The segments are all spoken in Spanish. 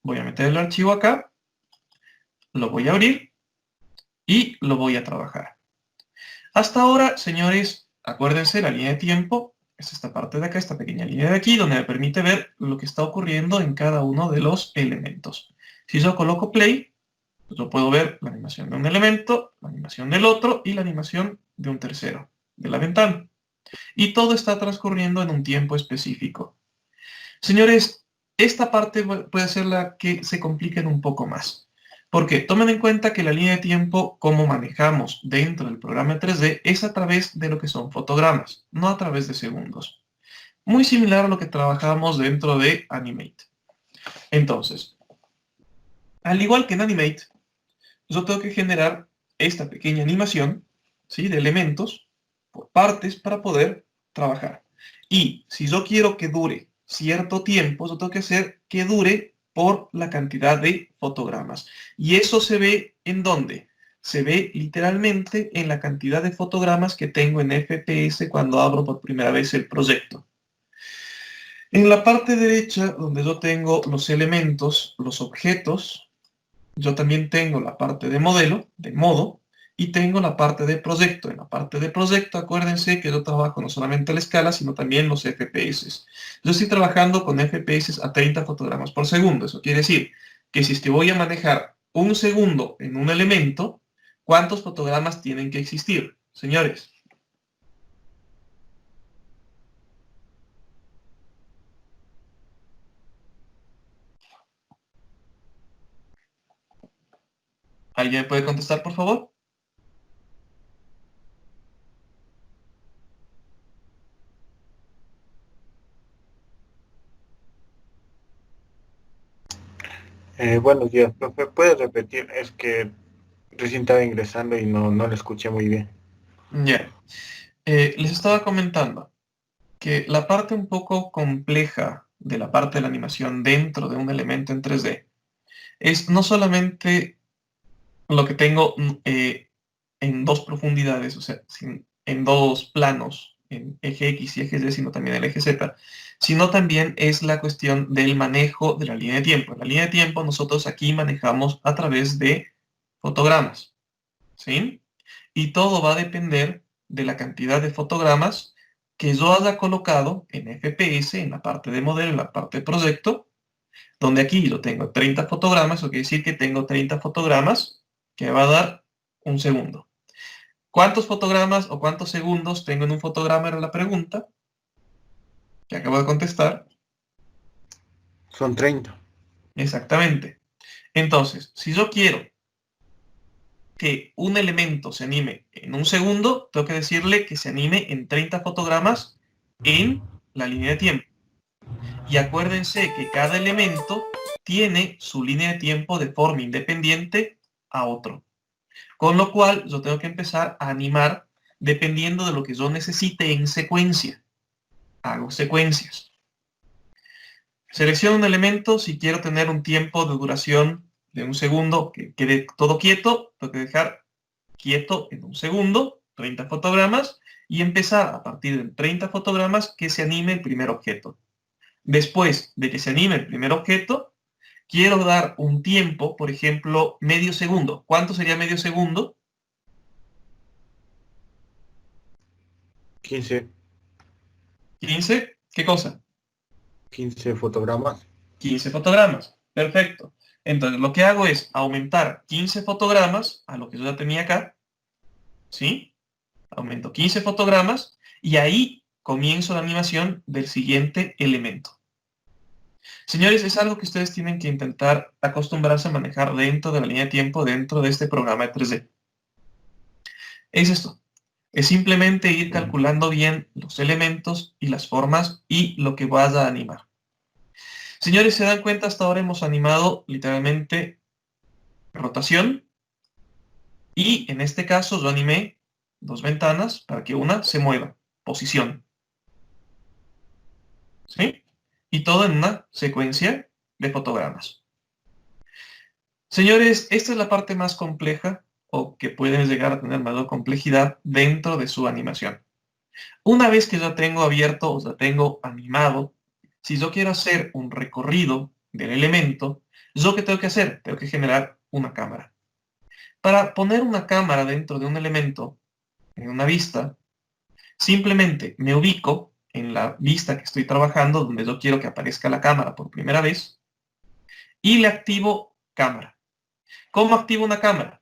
voy a meter el archivo acá, lo voy a abrir y lo voy a trabajar. Hasta ahora, señores, acuérdense, la línea de tiempo es esta parte de acá, esta pequeña línea de aquí, donde me permite ver lo que está ocurriendo en cada uno de los elementos. Si yo coloco play, pues yo puedo ver la animación de un elemento, la animación del otro y la animación de un tercero, de la ventana. Y todo está transcurriendo en un tiempo específico. Señores, esta parte puede ser la que se compliquen un poco más. Porque tomen en cuenta que la línea de tiempo, como manejamos dentro del programa 3D, es a través de lo que son fotogramas, no a través de segundos. Muy similar a lo que trabajamos dentro de Animate. Entonces, al igual que en Animate, yo tengo que generar esta pequeña animación, ¿sí?, de elementos por partes para poder trabajar. Y si yo quiero que dure cierto tiempo, yo tengo que hacer que dure por la cantidad de fotogramas. Y eso se ve ¿en dónde? Se ve literalmente en la cantidad de fotogramas que tengo en FPS cuando abro por primera vez el proyecto. En la parte derecha, donde yo tengo los elementos, los objetos, yo también tengo la parte de modelo, de modo, y tengo la parte de proyecto. En la parte de proyecto, acuérdense que yo trabajo no solamente la escala, sino también los FPS. Yo estoy trabajando con FPS a 30 fotogramas por segundo. Eso quiere decir que si es que voy a manejar un segundo en un elemento, ¿cuántos fotogramas tienen que existir? Señores. ¿Alguien puede contestar, por favor? Buenos días, profe. ¿Puedes repetir? Es que recién estaba ingresando y no lo escuché muy bien. Ya. Les estaba comentando que la parte un poco compleja de la parte de la animación dentro de un elemento en 3D es no solamente lo que tengo en dos profundidades, o sea, en dos planos, en eje X y eje Y, sino también el eje Z, sino también es la cuestión del manejo de la línea de tiempo. En la línea de tiempo nosotros aquí manejamos a través de fotogramas, ¿sí? Y todo va a depender de la cantidad de fotogramas que yo haya colocado en FPS, en la parte de modelo, en la parte de proyecto, donde aquí yo tengo 30 fotogramas, eso quiere decir que tengo 30 fotogramas que me va a dar un segundo. ¿Cuántos fotogramas o cuántos segundos tengo en un fotograma? Era la pregunta que acabo de contestar. Son 30. Exactamente. Entonces, si yo quiero que un elemento se anime en un segundo, tengo que decirle que se anime en 30 fotogramas en la línea de tiempo. Y acuérdense que cada elemento tiene su línea de tiempo de forma independiente a otro. Con lo cual, yo tengo que empezar a animar dependiendo de lo que yo necesite en secuencia. Hago secuencias. Selecciono un elemento si quiero tener un tiempo de duración de un segundo que quede todo quieto. Tengo que dejar quieto en un segundo, 30 fotogramas, y empezar a partir de 30 fotogramas que se anime el primer objeto. Después de que se anime el primer objeto, quiero dar un tiempo, por ejemplo, medio segundo. ¿Cuánto sería medio segundo? 15, 15. ¿Qué cosa? 15 fotogramas. 15 fotogramas. Perfecto. Entonces, lo que hago es aumentar 15 fotogramas a lo que yo ya tenía acá. ¿Sí? Aumento 15 fotogramas y ahí comienzo la animación del siguiente elemento. Señores, es algo que ustedes tienen que intentar acostumbrarse a manejar dentro de la línea de tiempo, dentro de este programa de 3D. Es esto. Es simplemente ir calculando bien los elementos y las formas y lo que vas a animar. Señores, ¿se dan cuenta? Hasta ahora hemos animado literalmente rotación y en este caso yo animé dos ventanas para que una se mueva. Posición. ¿Sí? Y todo en una secuencia de fotogramas. Señores, esta es la parte más compleja o que pueden llegar a tener mayor complejidad dentro de su animación. Una vez que ya tengo abierto o ya tengo animado, si yo quiero hacer un recorrido del elemento, ¿Yo qué tengo que hacer? Tengo que generar una cámara. Para poner una cámara dentro de un elemento, en una vista, simplemente me ubico en la vista que estoy trabajando, donde yo quiero que aparezca la cámara por primera vez, y le activo cámara. ¿Cómo activo una cámara?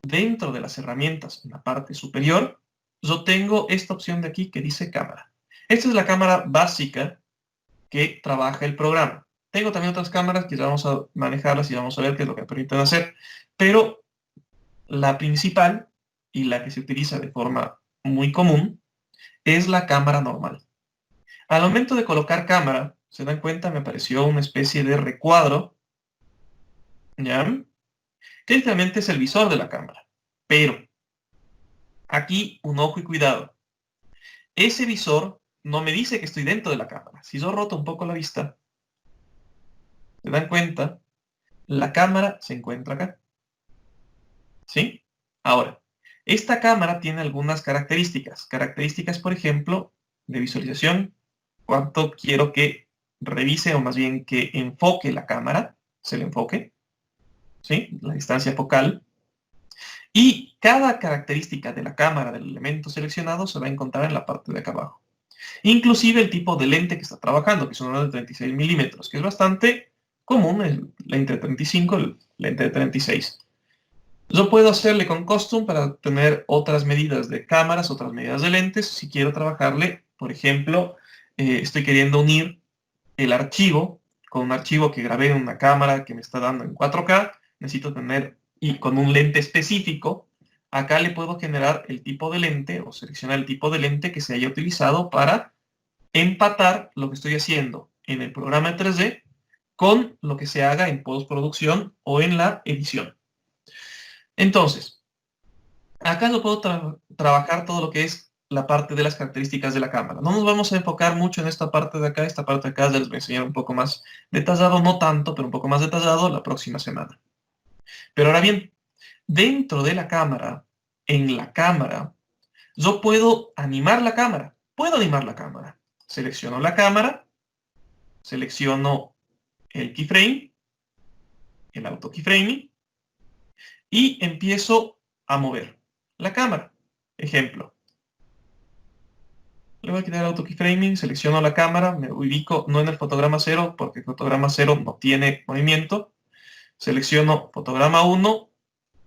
Dentro de las herramientas, en la parte superior, yo tengo esta opción de aquí que dice cámara. Esta es la cámara básica que trabaja el programa. Tengo también otras cámaras que ya vamos a manejarlas y vamos a ver qué es lo que permiten hacer, pero la principal y la que se utiliza de forma muy común es la cámara normal. Al momento de colocar cámara, se dan cuenta, me apareció una especie de recuadro, ¿ya? Que literalmente es el visor de la cámara. Pero, aquí un ojo y cuidado. Ese visor no me dice que estoy dentro de la cámara. Si yo roto un poco la vista, se dan cuenta, la cámara se encuentra acá. ¿Sí? Ahora, esta cámara tiene algunas características. Características, por ejemplo, de visualización. Cuánto quiero que revise, o más bien que enfoque la cámara, se le enfoque, ¿sí? La distancia focal. Y cada característica de la cámara del elemento seleccionado se va a encontrar en la parte de acá abajo. Inclusive el tipo de lente que está trabajando, que son de 36 milímetros, que es bastante común, el lente de 35, el lente de 36. Yo puedo hacerle con custom para tener otras medidas de cámaras, otras medidas de lentes. Si quiero trabajarle, por ejemplo, estoy queriendo unir el archivo con un archivo que grabé en una cámara que me está dando en 4K. Necesito tener, y con un lente específico, acá le puedo generar el tipo de lente o seleccionar el tipo de lente que se haya utilizado para empatar lo que estoy haciendo en el programa de 3D con lo que se haga en postproducción o en la edición. Entonces, acá lo puedo trabajar todo lo que es la parte de las características de la cámara. No nos vamos a enfocar mucho en esta parte de acá. Esta parte de acá les voy a enseñar un poco más detallado, no tanto, pero un poco más detallado la próxima semana. Pero ahora bien, dentro de la cámara, en la cámara, yo puedo animar la cámara. Puedo animar la cámara. Selecciono la cámara, selecciono el keyframe, el auto keyframing, y empiezo a mover la cámara. Ejemplo. Le voy a quitar el auto keyframing, selecciono la cámara, me ubico no en el fotograma 0 porque el fotograma 0 no tiene movimiento. Selecciono fotograma 1,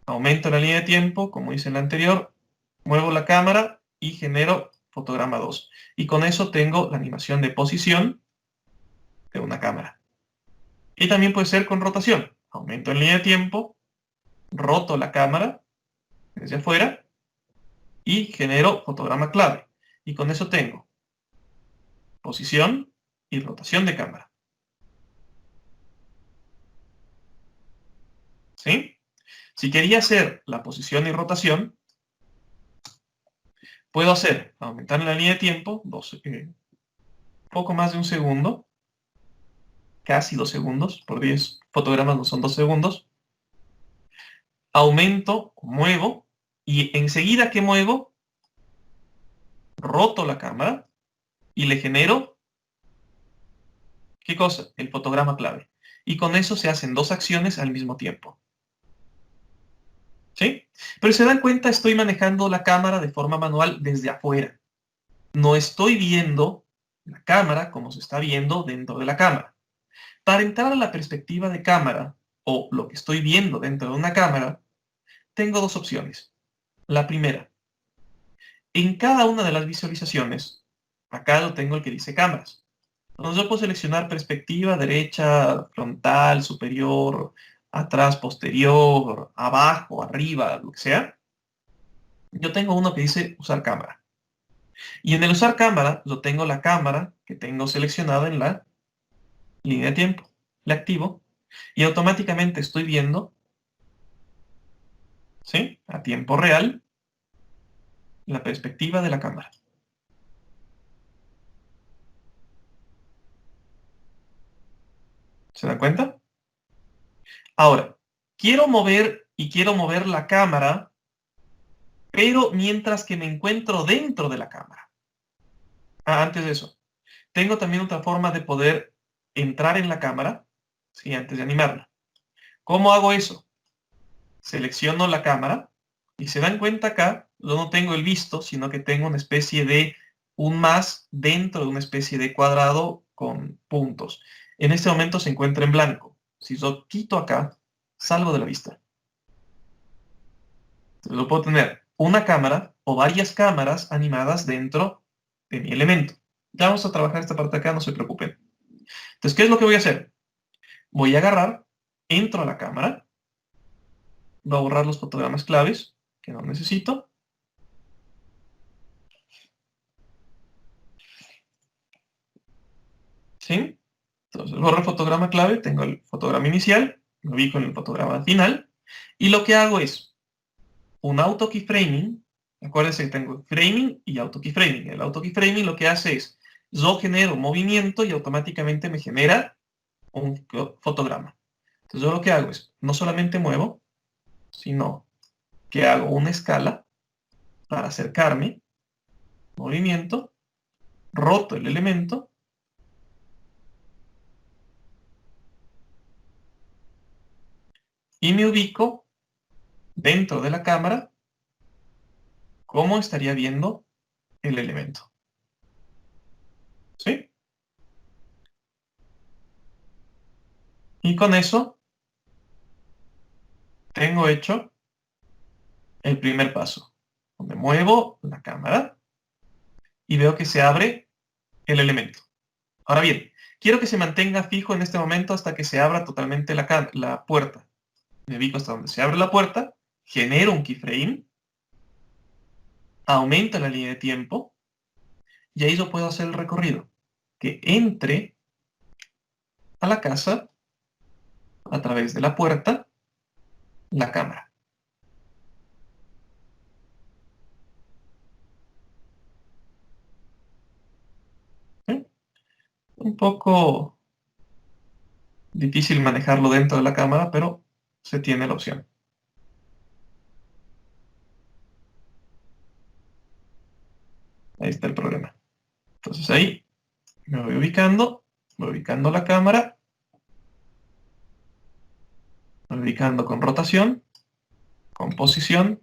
aumento la línea de tiempo, como hice en la anterior, muevo la cámara y genero fotograma 2. Y con eso tengo la animación de posición de una cámara. Y también puede ser con rotación. Aumento en línea de tiempo, roto la cámara desde afuera y genero fotograma clave. Y con eso tengo posición y rotación de cámara. ¿Sí? Si quería hacer la posición y rotación, puedo hacer, aumentar la línea de tiempo, poco más de un segundo, casi 2 segundos, por 10 fotogramas no son 2 segundos. Aumento, muevo, y enseguida que muevo, roto la cámara y le genero, ¿qué cosa? El fotograma clave. Y con eso se hacen 2 acciones al mismo tiempo. ¿Sí? Pero si se dan cuenta, estoy manejando la cámara de forma manual desde afuera. No estoy viendo la cámara como se está viendo dentro de la cámara. Para entrar a la perspectiva de cámara, o lo que estoy viendo dentro de una cámara, tengo 2 opciones. La primera, en cada una de las visualizaciones, acá lo tengo el que dice cámaras. Entonces yo puedo seleccionar perspectiva, derecha, frontal, superior, atrás, posterior, abajo, arriba, lo que sea. Yo tengo uno que dice usar cámara. Y en el usar cámara, yo tengo la cámara que tengo seleccionada en la línea de tiempo. La activo y automáticamente estoy viendo, ¿sí? A tiempo real, la perspectiva de la cámara. ¿Se dan cuenta? Ahora, quiero mover la cámara, pero mientras que me encuentro dentro de la cámara. Antes de eso, tengo también otra forma de poder entrar en la cámara, ¿sí? Antes de animarla. ¿Cómo hago eso? Selecciono la cámara y se dan cuenta acá, yo no tengo el visto, sino que tengo una especie de un más dentro de una especie de cuadrado con puntos. En este momento se encuentra en blanco. Si yo quito acá, salgo de la vista. Entonces, yo puedo tener una cámara o varias cámaras animadas dentro de mi elemento. Ya vamos a trabajar esta parte de acá, no se preocupen. Entonces, ¿qué es lo que voy a hacer? Voy a agarrar, entro a la cámara, voy a borrar los fotogramas claves que no necesito. ¿Sí? Entonces, borro el fotograma clave, tengo el fotograma inicial, me ubico en el fotograma final, y lo que hago es un auto keyframing. Acuérdense que tengo framing y auto keyframing. El auto keyframing lo que hace es, yo genero movimiento y automáticamente me genera un fotograma. Entonces yo lo que hago es, no solamente muevo, sino que hago una escala para acercarme, movimiento, roto el elemento, y me ubico dentro de la cámara cómo estaría viendo el elemento. ¿Sí? Y con eso tengo hecho el primer paso, donde muevo la cámara y veo que se abre el elemento. Ahora bien, quiero que se mantenga fijo en este momento hasta que se abra totalmente la puerta. Me ubico hasta donde se abre la puerta, genero un keyframe, aumento la línea de tiempo y ahí yo puedo hacer el recorrido. Que entre a la casa a través de la puerta la cámara. ¿Sí? Un poco difícil manejarlo dentro de la cámara, pero se tiene la opción. Ahí está el problema. Entonces ahí me voy ubicando la cámara, me voy ubicando con rotación, con posición,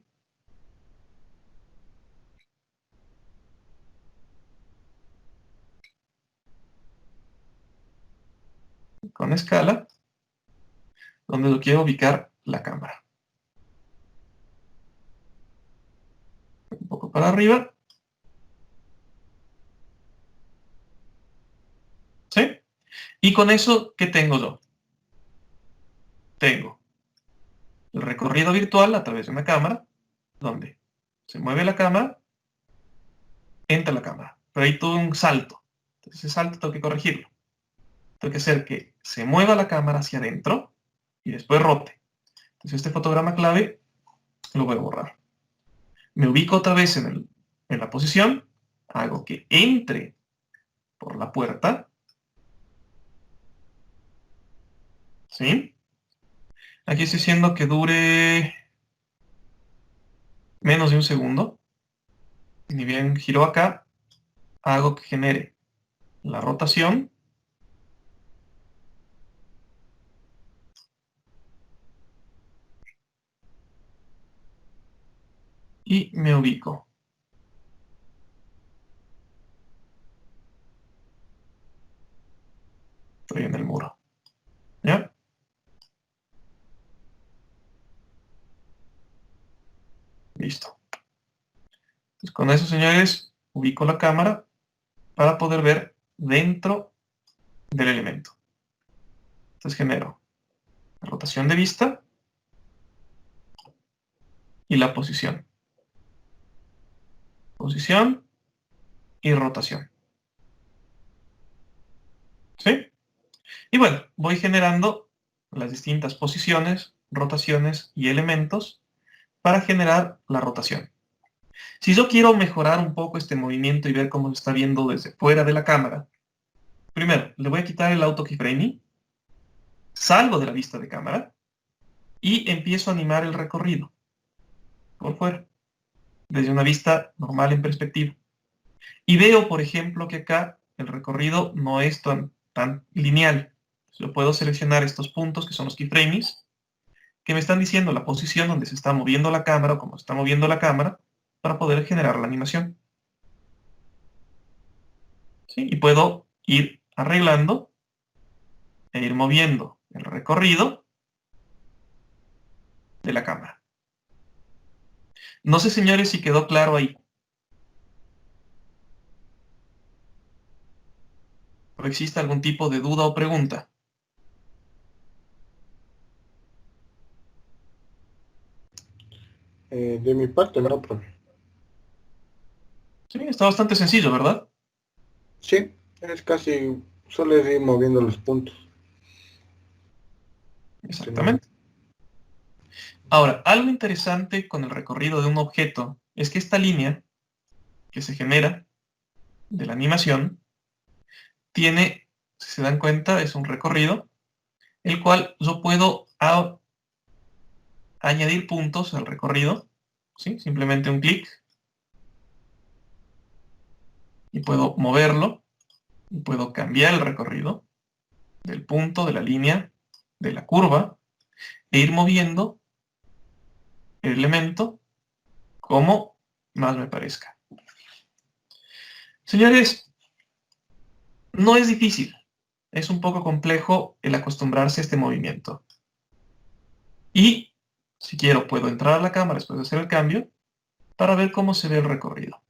con escala, donde yo quiero ubicar la cámara. Un poco para arriba. ¿Sí? Y con eso, ¿qué tengo yo? Tengo el recorrido virtual a través de una cámara, donde se mueve la cámara, entra la cámara. Pero ahí tuve un salto. Entonces ese salto tengo que corregirlo. Tengo que hacer que se mueva la cámara hacia adentro y después rote. Entonces este fotograma clave lo voy a borrar. Me ubico otra vez en la posición, hago que entre por la puerta, ¿sí? Aquí estoy haciendo que dure menos de un segundo. Ni bien giro acá, hago que genere la rotación y me ubico. Estoy en el muro. ¿Ya? Listo. Entonces, con eso, señores, ubico la cámara para poder ver dentro del elemento. Entonces genero la rotación de vista y la posición. Posición y rotación. ¿Sí? Y bueno, voy generando las distintas posiciones, rotaciones y elementos para generar la rotación. Si yo quiero mejorar un poco este movimiento y ver cómo se está viendo desde fuera de la cámara, primero le voy a quitar el auto keyframing, salgo de la vista de cámara y empiezo a animar el recorrido por fuera, desde una vista normal en perspectiva. Y veo, por ejemplo, que acá el recorrido no es tan lineal. Yo puedo seleccionar estos puntos que son los keyframes que me están diciendo la posición donde se está moviendo la cámara o cómo se está moviendo la cámara para poder generar la animación. ¿Sí? Y puedo ir arreglando e ir moviendo el recorrido de la cámara. No sé, señores, si quedó claro ahí. ¿O existe algún tipo de duda o pregunta? De mi parte, no, profe. Sí, está bastante sencillo, ¿verdad? Sí, es casi, solo es ir moviendo los puntos. Sí, no. Exactamente. Ahora, algo interesante con el recorrido de un objeto es que esta línea que se genera de la animación tiene, si se dan cuenta, es un recorrido, el cual yo puedo añadir puntos al recorrido, ¿sí? Simplemente un clic, y puedo moverlo, y puedo cambiar el recorrido del punto, de la línea, de la curva, e ir moviendo el elemento como más me parezca. Señores, no es difícil, es un poco complejo el acostumbrarse a este movimiento. Y, si quiero, puedo entrar a la cámara después de hacer el cambio para ver cómo se ve el recorrido.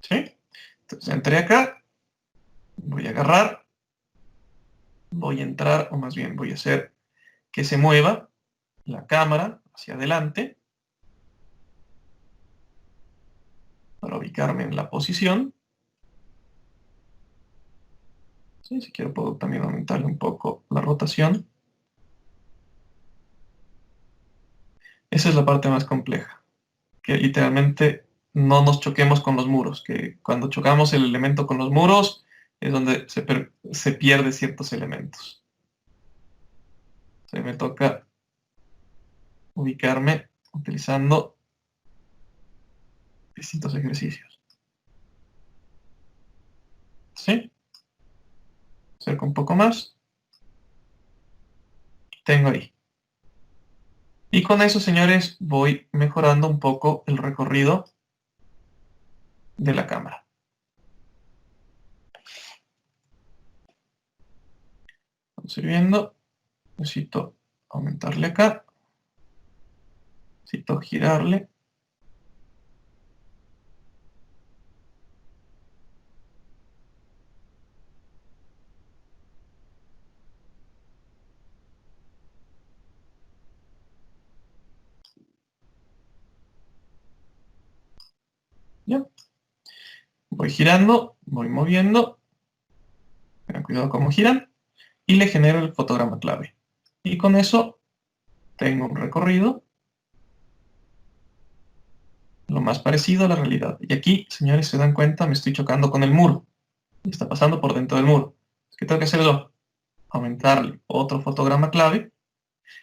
¿Sí? Entonces entré acá, voy a agarrar, voy a entrar, o más bien voy a hacer que se mueva la cámara hacia adelante para ubicarme en la posición. ¿Sí? Si quiero puedo también aumentarle un poco la rotación. Esa es la parte más compleja, que literalmente no nos choquemos con los muros, que cuando chocamos el elemento con los muros es donde se pierde ciertos elementos. Se me toca ubicarme utilizando distintos ejercicios. ¿Sí? Acerco un poco más. Tengo ahí. Y con eso, señores, voy mejorando un poco el recorrido de la cámara. Vamos a ir viendo. Necesito aumentarle acá. Necesito girarle. ¿Ya? Voy girando, voy moviendo. Tengan cuidado cómo giran. Y le genero el fotograma clave. Y con eso tengo un recorrido lo más parecido a la realidad. Y aquí, señores, se dan cuenta, me estoy chocando con el muro. Y está pasando por dentro del muro. ¿Qué tengo que hacer yo? Aumentarle otro fotograma clave.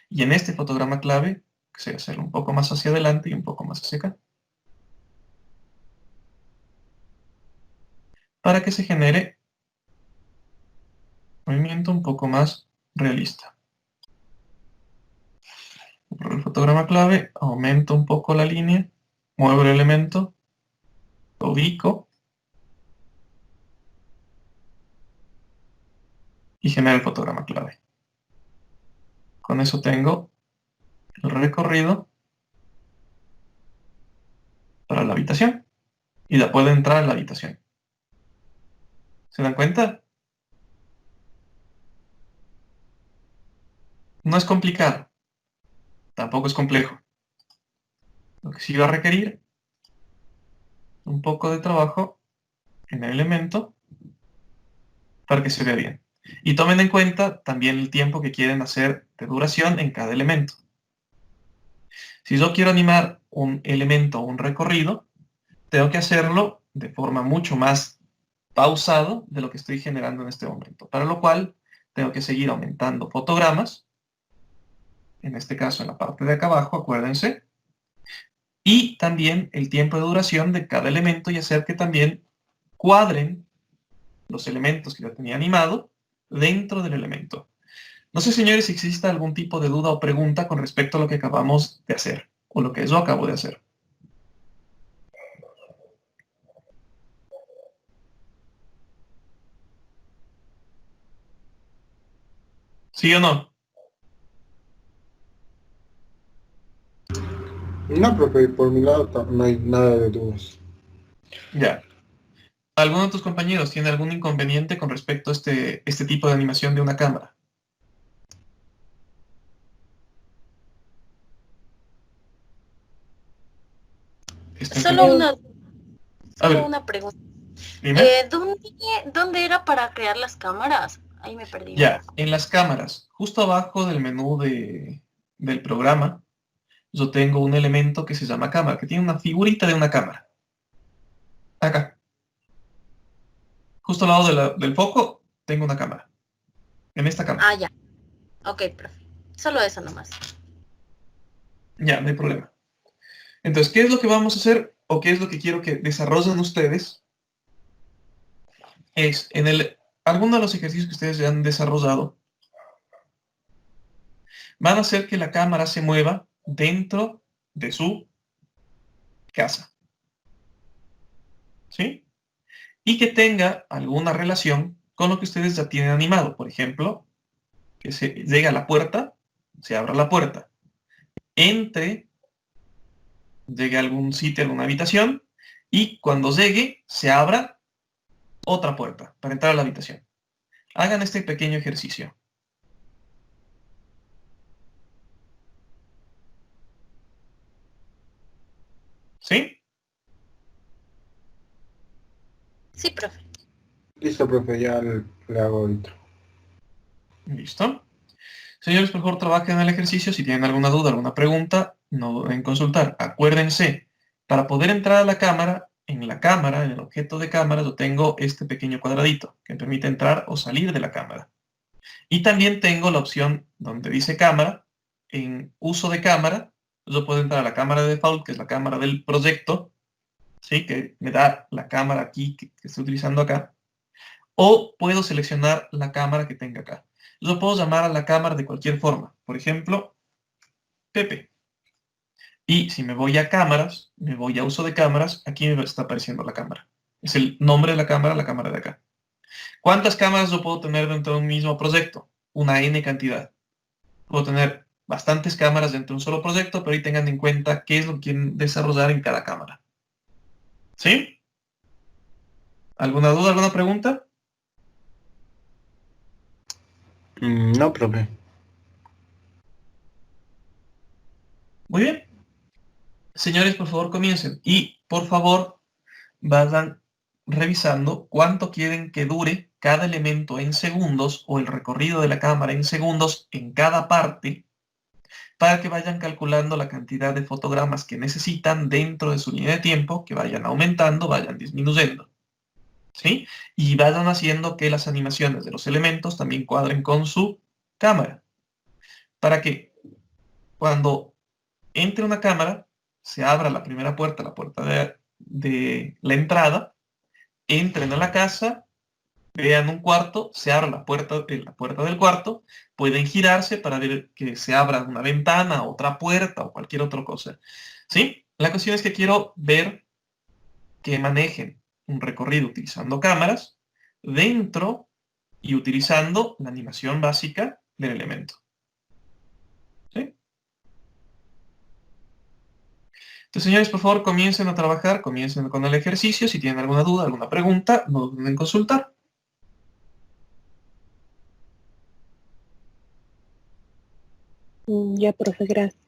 Y en este fotograma clave, que sea hacerlo un poco más hacia adelante y un poco más hacia acá. Para que se genere un movimiento un poco más realista. Por el fotograma clave, aumento un poco la línea, muevo el elemento, lo ubico y genero el fotograma clave. Con eso tengo el recorrido para la habitación y ya puedo entrar a la habitación. ¿Se dan cuenta? No es complicado, tampoco es complejo. Lo que sí va a requerir un poco de trabajo en el elemento para que se vea bien. Y tomen en cuenta también el tiempo que quieren hacer de duración en cada elemento. Si yo quiero animar un elemento o un recorrido, tengo que hacerlo de forma mucho más pausado de lo que estoy generando en este momento. Para lo cual, tengo que seguir aumentando fotogramas, en este caso en la parte de acá abajo, acuérdense, y también el tiempo de duración de cada elemento y hacer que también cuadren los elementos que yo tenía animado dentro del elemento. No sé, señores, si existe algún tipo de duda o pregunta con respecto a lo que acabamos de hacer, o lo que yo acabo de hacer. ¿Sí o no? No, profe, por mi lado no hay nada de dudas. Ya. ¿Alguno de tus compañeros tiene algún inconveniente con respecto a este tipo de animación de una cámara? ¿Está Solo entendido? una, A solo ver, una pregunta. dime. ¿Dónde, dónde era para crear las cámaras? Ahí me perdí un Ya, poco. en las cámaras, justo abajo del menú del programa, yo tengo un elemento que se llama cámara, que tiene una figurita de una cámara. Acá, justo al lado del foco, tengo una cámara. En esta cámara. Ah, ya. Ok, profe. Solo eso nomás. Ya, no hay problema. Entonces, ¿qué es lo que vamos a hacer o qué es lo que quiero que desarrollen ustedes? Es alguno de los ejercicios que ustedes ya han desarrollado, van a hacer que la cámara se mueva dentro de su casa. ¿Sí? Y que tenga alguna relación con lo que ustedes ya tienen animado. Por ejemplo, que se llegue a la puerta, se abra la puerta, entre, llegue a algún sitio, a alguna habitación, y cuando llegue, se abra otra puerta para entrar a la habitación. Hagan este pequeño ejercicio. ¿Sí? Sí, profe. Listo, profe, ya le hago ahorita. ¿Listo? Señores, por favor, trabajen en el ejercicio. Si tienen alguna duda, alguna pregunta, no duden en consultar. Acuérdense, para poder entrar a la cámara, en el objeto de cámara, yo tengo este pequeño cuadradito que me permite entrar o salir de la cámara. Y también tengo la opción donde dice cámara. En uso de cámara, yo puedo entrar a la cámara de default, que es la cámara del proyecto, ¿sí? Que me da la cámara aquí que estoy utilizando acá. O puedo seleccionar la cámara que tenga acá. Yo puedo llamar a la cámara de cualquier forma. Por ejemplo, Pepe. Y si me voy a cámaras, me voy a uso de cámaras, aquí me está apareciendo la cámara. Es el nombre de la cámara de acá. ¿Cuántas cámaras yo puedo tener dentro de un mismo proyecto? Una N cantidad. Puedo tener bastantes cámaras dentro de un solo proyecto, pero ahí tengan en cuenta qué es lo que quieren desarrollar en cada cámara. ¿Sí? ¿Alguna duda, alguna pregunta? No, profe. Muy bien. Señores, por favor, comiencen. Y, por favor, vayan revisando cuánto quieren que dure cada elemento en segundos o el recorrido de la cámara en segundos en cada parte para que vayan calculando la cantidad de fotogramas que necesitan dentro de su línea de tiempo, que vayan aumentando, vayan disminuyendo. ¿Sí? Y vayan haciendo que las animaciones de los elementos también cuadren con su cámara. Para que cuando entre una cámara, se abra la primera puerta, la puerta de la entrada, entren a la casa, vean un cuarto, se abra la puerta del cuarto, pueden girarse para ver que se abra una ventana, otra puerta o cualquier otra cosa. ¿Sí? La cuestión es que quiero ver que manejen un recorrido utilizando cámaras dentro y utilizando la animación básica del elemento. ¿Sí? Entonces, señores, por favor, comiencen a trabajar, comiencen con el ejercicio. Si tienen alguna duda, alguna pregunta, no duden en consultar. Ya, profe, gracias.